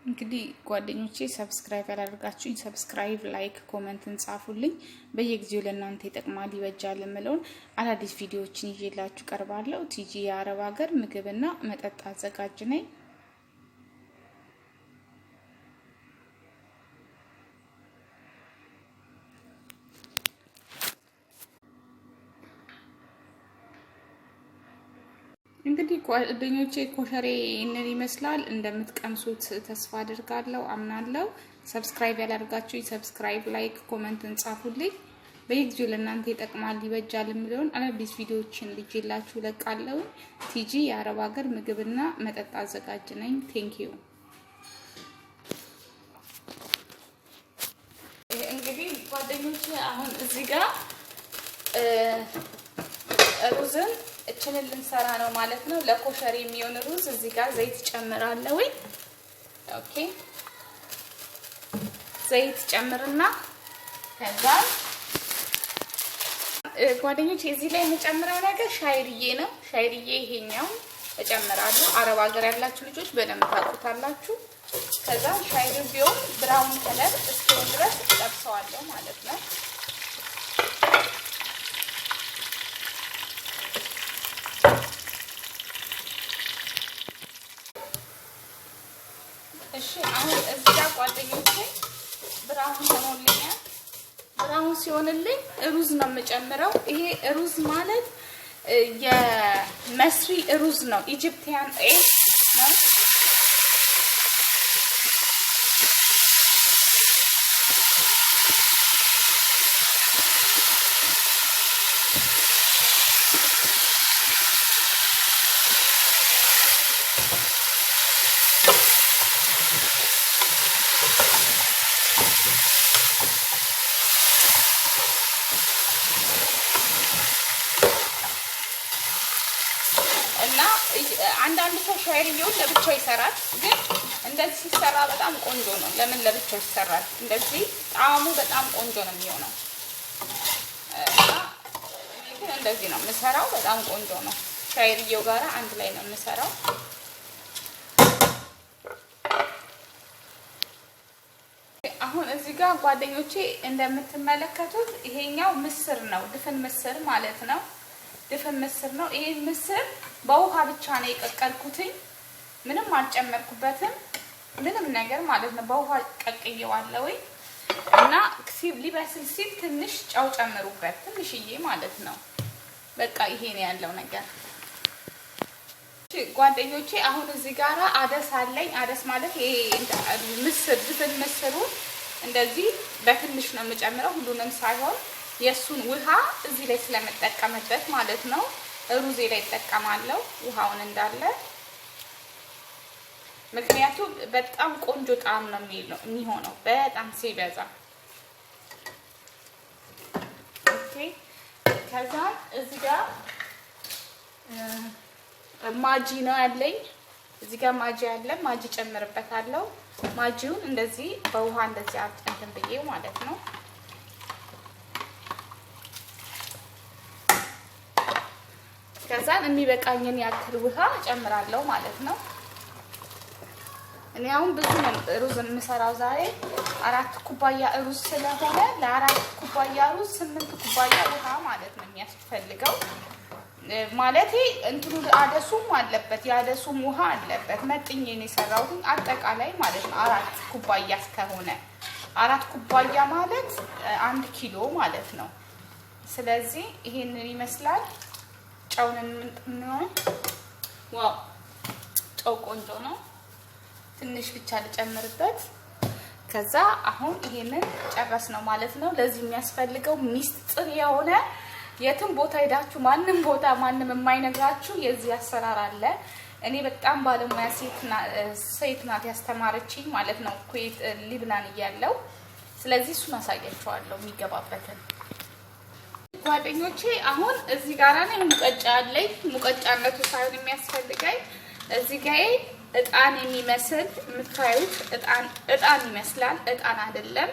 እንግዲህ ጓደኞቼ ሰብስክራይብ ያላደርጋችሁኝ ሰብስክራይብ ላይክ ኮሜንትን ጻፉልኝ በየጊዜው ለእናንተ ይጠቅማል ይበጃል የምለውን አዳዲስ ቪዲዮዎችን ይዤላችሁ ቀርባለሁ ቲጂ የአረብ ሀገር ምግብና መጠጥ አዘጋጅ ነኝ እንግዲህ ጓደኞቼ ኮሸሬ እነን ይመስላል እንደምትቀምሱት ተስፋ አድርጋለሁ አምናለሁ ሰብስክራይብ ያላደርጋችሁኝ ሰብስክራይብ ላይክ ኮሜንትን ጻፉልኝ በየጊዜው ለእናንተ ይጠቅማል ይበጃል የምለውን አዳዲስ ቪዲዮዎችን ልጄላችሁ ለቃለሁ ቲጂ የአረብ ሀገር ምግብና መጠጥ አዘጋጅ ነኝ ቴንኪዩ እንግዲህ ጓደኞቼ አሁን እዚህ ጋር ሩዝን እችንን ልንሰራ ነው ማለት ነው ለኮሸሪ የሚሆን ሩዝ እዚህ ጋር ዘይት ጨምራለሁ ኦኬ ዘይት ጨምርና ከዛ ጓደኞቼ እዚህ ላይ የምጨምረው ነገር ሻይርዬ ነው ሻይርዬ ይሄኛው እጨምራለሁ አረብ ሀገር ያላችሁ ልጆች በደንብ ታውቁታላችሁ ከዛ ሻይርዬው ብራውን ከለር እስኪሆን ድረስ ጠብሰዋለሁ ማለት ነው እሺ አሁን እዚህ ጋር ጓደኞቼ ብራውን ሆኖልኛል ብራውን ሲሆንልኝ ሩዝ ነው የምጨምረው ይሄ ሩዝ ማለት የመስሪ ሩዝ ነው ኢጂፕቲያን ኤግ ነው እና አንዳንድ ሰው ሻይርዬውን ለብቻው ይሰራል ግን እንደዚህ ሲሰራ በጣም ቆንጆ ነው ለምን ለብቻው ይሰራል እንደዚህ ጣዕሙ በጣም ቆንጆ ነው የሚሆነው እና እንደዚህ ነው የምሰራው በጣም ቆንጆ ነው ሻይርዬው ጋር አንድ ላይ ነው የምሰራው አሁን እዚህ ጋር ጓደኞቼ እንደምትመለከቱት ይሄኛው ምስር ነው ድፍን ምስር ማለት ነው ድፍን ምስር ነው ይሄ ምስር በውሃ ብቻ ነው የቀቀልኩትኝ ምንም አልጨመርኩበትም ምንም ነገር ማለት ነው በውሃ ቀቅዬዋለሁ እና ሊበስል ሲል ትንሽ ጨው ጨምሩበት ትንሽዬ ማለት ነው በቃ ይሄ ነው ያለው ነገር ጓደኞቼ አሁን እዚህ ጋራ አደስ አለኝ አደስ ማለት ይሄ ምስር ድፍን ምስሩ እንደዚህ በትንሽ ነው የምጨምረው ሁሉንም ሳይሆን የሱን ውሃ እዚህ ላይ ስለምጠቀምበት ማለት ነው ሩዜ ላይ ተጠቀማለሁ ውሃውን እንዳለ ምክንያቱም በጣም ቆንጆ ጣዕም ነው የሚሆነው በጣም ሲበዛ ኦኬ ከዛ እዚህ ጋር ማጂ ነው ያለኝ እዚህ ጋር ማጂ አለ ማጂ ጨምርበታለሁ ማጂውን እንደዚህ በውሃ እንደዚህ አጥንተን ብዬው ማለት ነው ከዛ የሚበቃኝን ያክል ውሃ ጨምራለሁ ማለት ነው እኔ አሁን ብዙ ነው ሩዝ የምሰራው ዛሬ 4 ኩባያ ሩዝ ስለሆነ ለ4 ኩባያ ሩዝ 8 ኩባያ ውሃ ማለት ነው የሚያስፈልገው ማለት እንትኑ አደሱም አለበት ያደሱም ውሃ አለበት መጥኜ ነው የሰራሁት አጠቃላይ ማለት ነው 4 ኩባያ እስከሆነ 4 ኩባያ ማለት 1 ኪሎ ማለት ነው ስለዚህ ይሄንን ይመስላል ጨውን ነው ዋው ጨው ቆንጆ ነው ትንሽ ብቻ ልጨምርበት ከዛ አሁን ይሄንን ጨረስ ነው ማለት ነው ለዚህ የሚያስፈልገው ሚስጥር የሆነ የትም ቦታ ሄዳችሁ ማንንም ቦታ ማንንም የማይነግራችሁ የዚህ አሰራር አለ እኔ በጣም ባለሙያ ሴት ናት ያስተማረችኝ ማለት ነው ኩዌት ሊብናን ያለው ስለዚህ እሱን አሳያችኋለሁ የሚገባበትን ጓደኞቼ አሁን እዚህ ጋር ነው ሙቀጫ አለኝ ሙቀጫነቱ ሳይሆን የሚያስፈልገኝ እዚህ ጋር እጣን የሚመስል የምታዩት እጣን ይመስላል እጣን አይደለም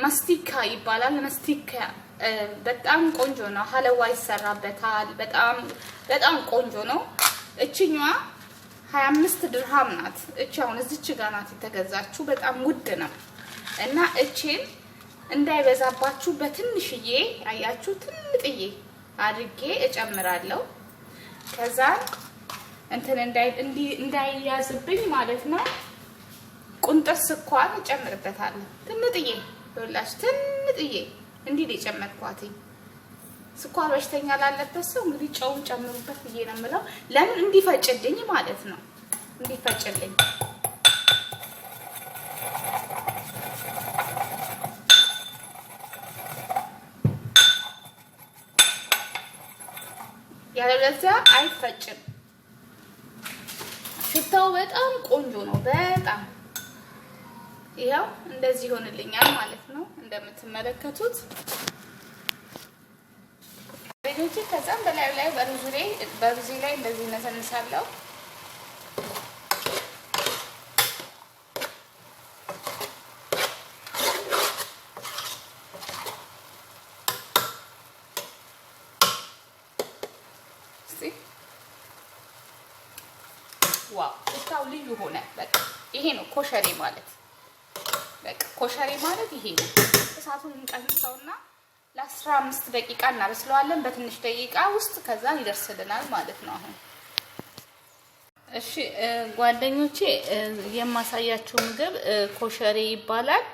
ማስቲካ ይባላል ማስቲካ በጣም ቆንጆ ነው ሀለዋ ይሰራበታል በጣም ቆንጆ ነው እቺኛዋ 25 ድርሃም ናት። እቺ አሁን እዚች ጋር ናት የተገዛችው። በጣም ውድ ነው እና እቺን እንዳይበዛባችሁ በትንሽዬ አያችሁ ትንጥዬ አድርጌ እጨምራለሁ። ከዛ እንትን እንዳይያዝብኝ ማለት ነው ቁንጥር ስኳር እጨምርበታለሁ። ትንጥዬ ወላሽ ትንጥዬ እንዲህ የጨመርኳት። ስኳር በሽተኛ ላለበት ሰው እንግዲህ ጨው ጨምሩበት ብዬ ነው የምለው። ለምን እንዲፈጭልኝ ማለት ነው እንዲፈጭልኝ። ያለበለዚያ አይፈጭም። ሽታው በጣም ቆንጆ ነው። በጣም ይሄው እንደዚህ ሆነልኛል ማለት ነው እንደምትመለከቱት። ቤቶች ከዛም በላይ በሩዝ ላይ እንደዚህ ነሰንሳለሁ። ዋው ሽታው ልዩ ሆነ። በቃ ይሄ ነው ኮሸሪ ማለት። በቃ ኮሸሪ ማለት ይሄ ነው። እሳቱን እንቀንሰውና ለ15 ደቂቃ እናበስለዋለን በትንሽ ደቂቃ ውስጥ። ከዛ ይደርስልናል ማለት ነው። አሁን እሺ ጓደኞቼ የማሳያችሁ ምግብ ኮሸሪ ይባላል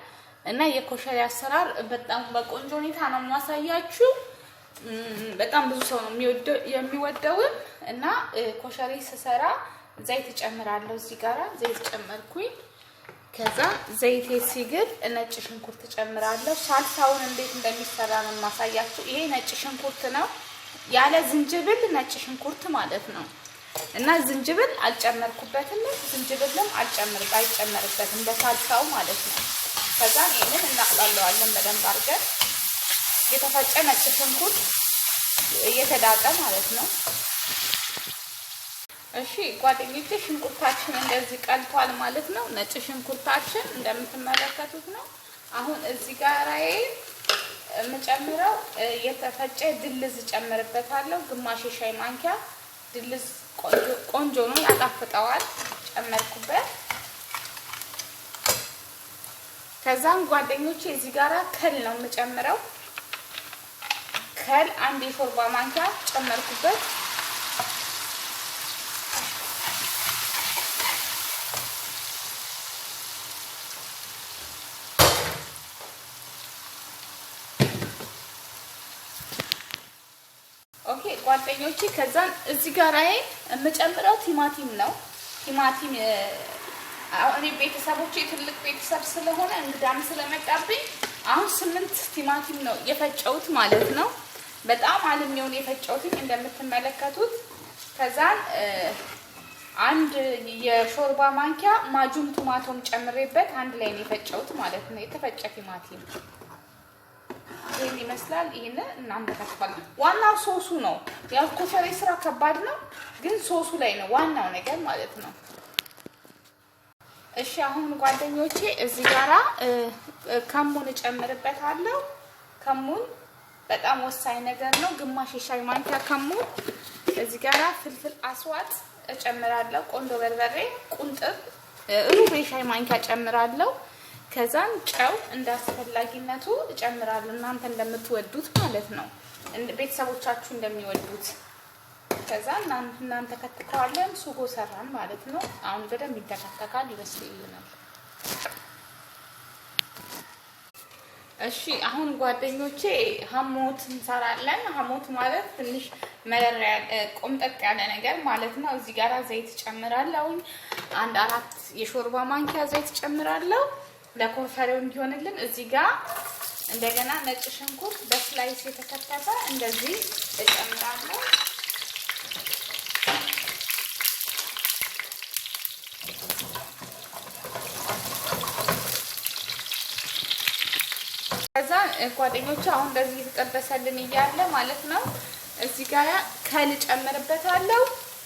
እና የኮሸሪ አሰራር በጣም በቆንጆ ሁኔታ ነው የማሳያችሁ። በጣም ብዙ ሰው ነው የሚወደው እና ኮሸሪ ስሰራ ዘይት ጨምራለሁ። እዚህ ጋራ ዘይት ጨመርኩኝ። ከዛ ዘይት ሲግል ነጭ ሽንኩርት ጨምራለሁ። ሳልሳውን እንዴት እንደሚሰራ ነው ማሳያችሁ። ይሄ ነጭ ሽንኩርት ነው ያለ ዝንጅብል ነጭ ሽንኩርት ማለት ነው እና ዝንጅብል አልጨመርኩበትም። ዝንጅብልም አይጨመርበትም በሳልሳው ማለት ነው። ከዛ ይሄንን እናቅላለዋለን በደንብ አድርገን። የተፈጨ ነጭ ሽንኩርት እየተዳቀ ማለት ነው። እሺ ጓደኞቼ ሽንኩርታችን እንደዚህ ቀልቷል ማለት ነው። ነጭ ሽንኩርታችን እንደምትመለከቱት ነው። አሁን እዚህ ጋር የምጨምረው የተፈጨ ድልዝ ጨምርበታለሁ። ግማሽ ሻይ ማንኪያ ድልዝ ቆንጆ ነው ያጣፍጠዋል። ጨመርኩበት። ከዛም ጓደኞቼ እዚህ ጋር ከል ነው የምጨምረው። ከል አንድ የሾርባ ማንኪያ ጨመርኩበት። ኦኬ ጓደኞቼ ከዛን እዚህ ጋር የምጨምረው ቲማቲም ነው። ቲማቲም አሁን ቤተሰቦቼ ትልቅ ቤተሰብ ስለሆነ እንግዳም ስለመጣብኝ አሁን 8 ቲማቲም ነው የፈጨሁት ማለት ነው። በጣም አልሚውን የፈጨሁት እንደምትመለከቱት። ከዛን አንድ የሾርባ ማንኪያ ማጁም ቶማቶም ጨምሬበት አንድ ላይ ነው የፈጨሁት ማለት ነው። የተፈጨ ቲማቲም ይሄን ይመስላል። ይሄን እናንተካክፋለን። ዋናው ሶሱ ነው። ያው ኮሸሪ ስራ ከባድ ነው፣ ግን ሶሱ ላይ ነው ዋናው ነገር ማለት ነው። እሺ አሁን ጓደኞቼ እዚህ ጋራ ከሙን እጨምርበታለሁ። ከሙን በጣም ወሳኝ ነገር ነው። ግማሽ ሻይ ማንኪያ ከሙን። እዚህ ጋራ ፍልፍል አስዋጥ እጨምራለሁ። ቆንጆ በርበሬ ቁንጥር ሩብ ሻይ ማንኪያ እጨምራለሁ። ከዛን ጨው እንዳስፈላጊነቱ እጨምራለሁ። እናንተ እንደምትወዱት ማለት ነው፣ ቤተሰቦቻችሁ እንደሚወዱት። ከዛን እናንተ ከተካዋለን ሱጎ ሰራን ማለት ነው። አሁን በደንብ ይተካካል፣ ይበስልልናል። እሺ አሁን ጓደኞቼ ሐሞት እንሰራለን። ሐሞት ማለት ትንሽ መረር ቆምጠጥ ያለ ነገር ማለት ነው። እዚህ ጋር ዘይት ጨምራለሁ። አንድ 4 የሾርባ ማንኪያ ዘይት ጨምራለሁ ለኮፈሬው እንዲሆንልን። እዚህ ጋር እንደገና ነጭ ሽንኩርት በስላይስ የተከተፈ እንደዚህ እጨምራለሁ። ከዛ ጓደኞቼ አሁን እንደዚህ የተጠበሰልን እያለ ማለት ነው እዚህ ጋር ከል ጨምርበታለሁ።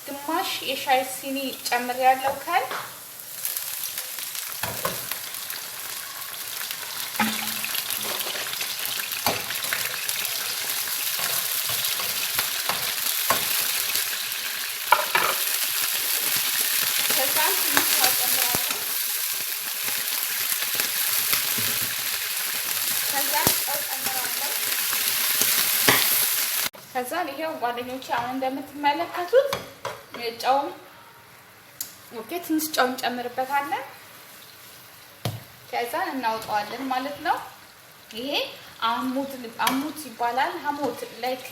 ግማሽ የሻይ ሲኒ ጨምሬያለሁ ከል። ከዛን ትንሽ ጨምራለሁ። ከዛን ጨው ጨምራለሁ። ከዛን ይሄው ጓደኞቼ አሁን እንደምትመለከቱት ጨው ኦኬ፣ ትንሽ ጨው እንጨምርበታለን። ከዛን እናውጣዋለን ማለት ነው። ይሄ አሙት ይባላል። ሐሞት ላይክ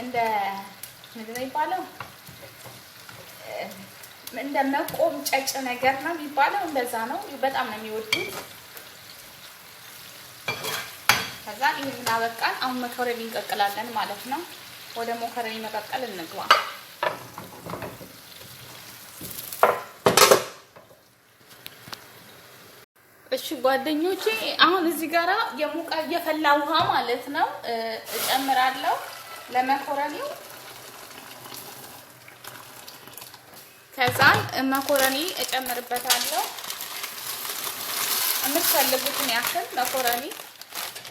እንደ ምንድን ነው ይባላል? እንደ መቆምጨጭ ነገር ነው የሚባለው። እንደዛ ነው። በጣም ነው የሚወዱት። ከዛ ይሄን አበቃን። አሁን መኮረኒ እንቀቅላለን ማለት ነው። ወደ መኮረኒ መቀቀል እንግባ። እሺ ጓደኞቼ አሁን እዚህ ጋራ የፈላ ውሃ ማለት ነው እጨምራለሁ ለመኮረኒው። ከዛን መኮረኒ እጨምርበታለሁ የምትፈልጉትን ያክል መኮረኒ።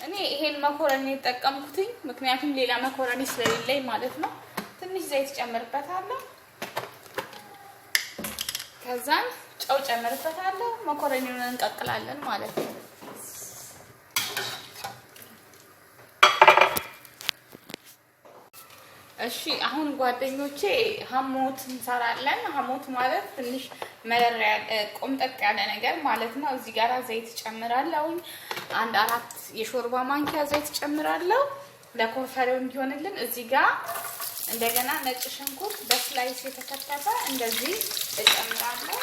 እኔ ይሄን መኮረኒ ተጠቀምኩትኝ ምክንያቱም ሌላ መኮረኒ ስለሌለኝ ማለት ነው። ትንሽ ዘይት እጨምርበታለሁ። ከዛን ጨው ጨምርበታለሁ። መኮረኒውን እንቀቅላለን ማለት ነው። እሺ አሁን ጓደኞቼ ሐሞት እንሰራለን። ሐሞት ማለት ትንሽ መረር ቆምጠጥ ያለ ነገር ማለት ነው። እዚህ ጋር ዘይት ጨምራለሁ። አንድ 4 የሾርባ ማንኪያ ዘይት ጨምራለሁ ለኮፈሬው እንዲሆንልን። እዚህ ጋር እንደገና ነጭ ሽንኩርት በስላይስ የተከተፈ እንደዚህ እጨምራለሁ።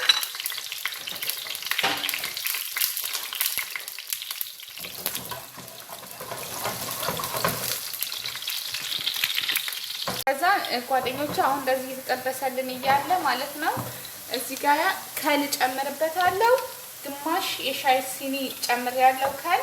ከዛ ጓደኞቼ አሁን እንደዚህ የተጠበሰልን እያለ ማለት ነው እዚህ ጋር ከል ጨምርበታለሁ። ግማሽ የሻይ ሲኒ ጨምሬያለሁ ከል።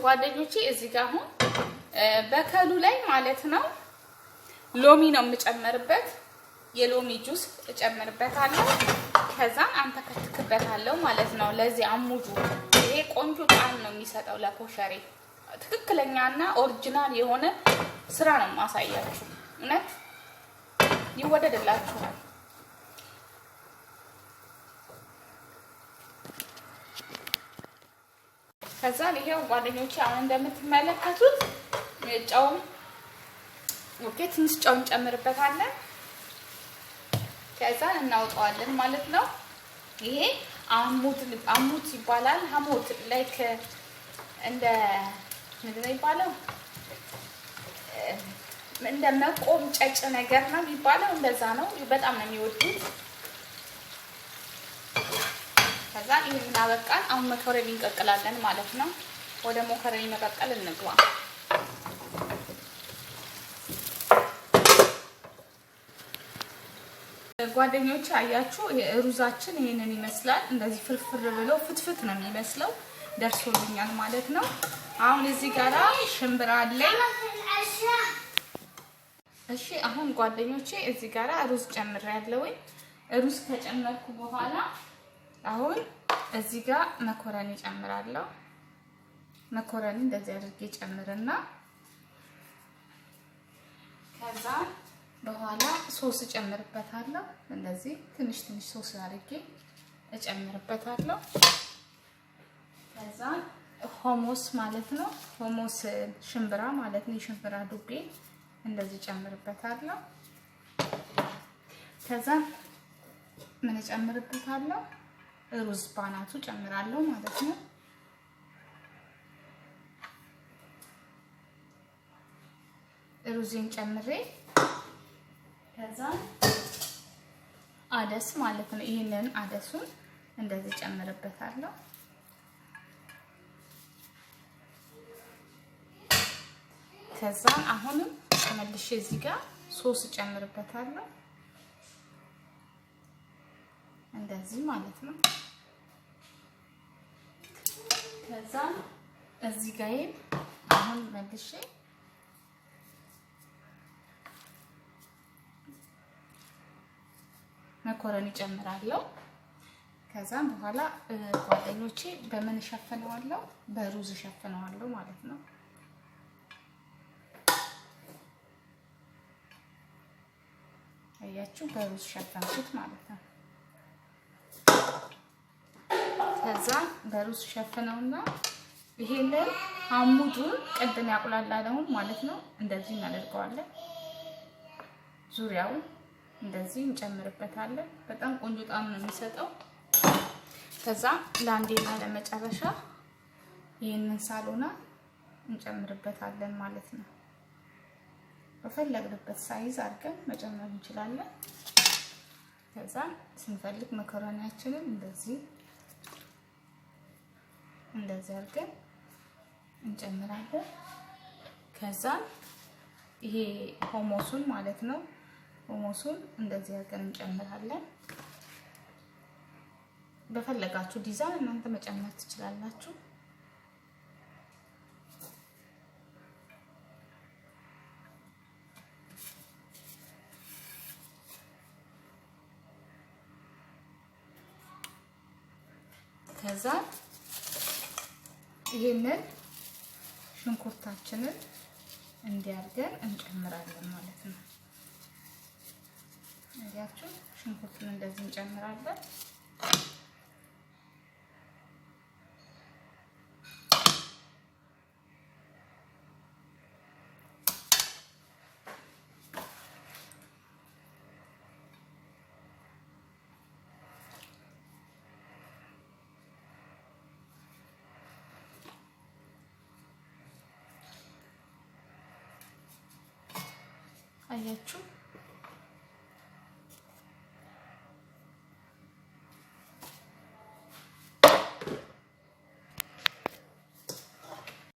ጓደኞቼ እዚህ ጋር አሁን በከሉ ላይ ማለት ነው ሎሚ ነው የምጨምርበት። የሎሚ ጁስ እጨምርበታለሁ። ከዛ አንተከትክበታለሁ ማለት ነው። ለዚህ አሙጁ ይሄ ቆንጆ ጣዕም ነው የሚሰጠው ለኮሸሬ። ትክክለኛና ኦሪጂናል የሆነ ስራ ነው ማሳያችሁ። እውነት ይወደድላችኋል። ከዛ ይሄው ጓደኞቼ አሁን እንደምትመለከቱት ጨው ኦኬ፣ ትንሽ ጨው እንጨምርበታለን። ከዛ እናውጣዋለን ማለት ነው። ይሄ አሙት ይባላል። ሐሞት ላይክ እንደ ምንድን ነው ይባላል? እንደ መቆምጨጭ ነገር ነው የሚባለው። እንደዛ ነው። በጣም ነው የሚወዱት። ከዛ ይሄን አበቃን። አሁን መኮረኒ እንቀቅላለን ማለት ነው። ወደ መኮረኒ መቀቀል እንግባ። ጓደኞቼ አያችሁ ሩዛችን ይሄንን ይመስላል። እንደዚህ ፍርፍር ብሎ ፍትፍት ነው የሚመስለው። ደርሶልኛል ማለት ነው። አሁን እዚህ ጋራ ሽምብራ አለኝ። እሺ አሁን ጓደኞቼ እዚህ ጋራ ሩዝ ጨምሬያለሁ። ሩዝ ከጨመርኩ በኋላ አሁን እዚህ ጋር መኮረኒ ጨምራለሁ። መኮረኒ እንደዚህ አድርጌ ጨምርና ከዛ በኋላ ሶስ ጨምርበታለሁ። እንደዚህ ትንሽ ትንሽ ሶስ አድርጌ እጨምርበታለሁ። ከዛ ሆሞስ ማለት ነው። ሆሞስ ሽምብራ ማለት ነው። ሽምብራ ዱቤ እንደዚህ ጨምርበታለሁ። ከዛ ምን ጨምርበታለሁ? ሩዝ ባናቱ ጨምራለሁ ማለት ነው። ሩዝን ጨምሬ ከዛ አደስ ማለት ነው። ይሄንን አደሱን እንደዚህ ጨምርበታለሁ። ከዛ አሁንም ተመልሼ እዚህ ጋር ሶስ ጨምርበታለሁ እንደዚህ ማለት ነው። ከዛ እዚህ ጋር አሁን መልሼ መኮረኒ ጨምራለሁ። ከዛም በኋላ ጓደኞቼ በምን ሸፍነዋለሁ? በሩዝ ሸፍነዋለሁ ማለት ነው። አያችሁ፣ በሩዝ ሸፈንኩት ማለት ነው። ከዛ በሩዝ ሸፍነውና ይሄንን አሙዱን ቅድም ያቁላላለውን ማለት ነው እንደዚህ እናደርገዋለን። ዙሪያውን እንደዚህ እንጨምርበታለን። በጣም ቆንጆ ጣዕም ነው የሚሰጠው። ከዛ ለአንዴና ለመጨረሻ ይሄንን ሳሎና እንጨምርበታለን ማለት ነው። በፈለግንበት ሳይዝ አድርገን መጨመር እንችላለን። ከዛ ስንፈልግ መኮረኒያችንን እንደዚህ አድርገን እንጨምራለን። ከዛ ይሄ ሆሞሱን ማለት ነው ሆሞሱን እንደዚህ አድርገን እንጨምራለን። በፈለጋችሁ ዲዛይን እናንተ መጨመር ትችላላችሁ። ከዛ ይሄንን ሽንኩርታችንን እንዲያርገን እንጨምራለን ማለት ነው። እንዲያችሁ ሽንኩርቱን እንደዚህ እንጨምራለን። አያችሁ